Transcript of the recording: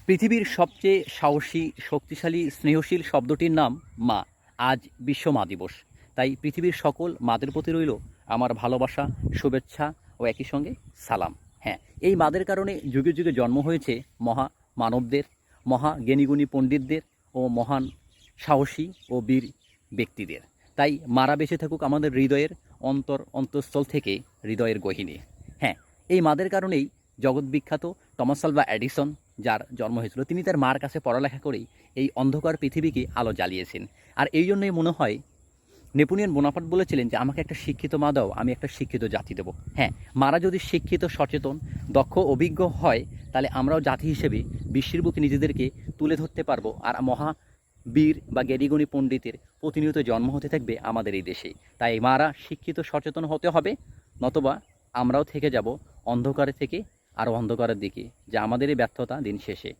পৃথিবীর সবচেয়ে সাহসী, শক্তিশালী, স্নেহশীল শব্দটির নাম মা। আজ বিশ্ব মা দিবস। তাই পৃথিবীর সকল মাদের প্রতি রইল আমার ভালোবাসা, শুভেচ্ছা ও একই সঙ্গে সালাম। হ্যাঁ, এই মাদের কারণে যুগে যুগে জন্ম হয়েছে মহা মানবদের, মহা জ্ঞানীগুণী পণ্ডিতদের ও মহান সাহসী ও বীর ব্যক্তিদের। তাই মারা বেঁচে থাকুক আমাদের হৃদয়ের অন্তঃস্থল থেকে, হৃদয়ের গহীনে। হ্যাঁ, এই মাদের কারণেই জগৎবিখ্যাত টমাস আলভা এডিসন, যার জন্ম হয়েছিল, তিনি তার মার কাছে পড়ালেখা করেই এই অন্ধকার পৃথিবীকে আলো জ্বালিয়েছেন। আর এই জন্যই মনে হয় নেপোলিয়ন বোনাপার্ট বলেছিলেন যে আমাকে একটা শিক্ষিত মা দাও, আমি একটা শিক্ষিত জাতি দেবো। হ্যাঁ, মারা যদি শিক্ষিত, সচেতন, দক্ষ, অভিজ্ঞ হয়, তাহলে আমরাও জাতি হিসেবে বিশ্বের বুকে নিজেদেরকে তুলে ধরতে পারবো। আর মহা বীর বা জ্ঞানীগুণী পণ্ডিতের প্রতিনিয়ত জন্ম হতে থাকবে আমাদের এই দেশে। তাই মারা শিক্ষিত, সচেতন হতে হবে, নতবা আমরাও থেকে যাব অন্ধকারে থেকে আরও অন্ধকারের দিকে, যা আমাদেরই ব্যর্থতা দিন শেষে।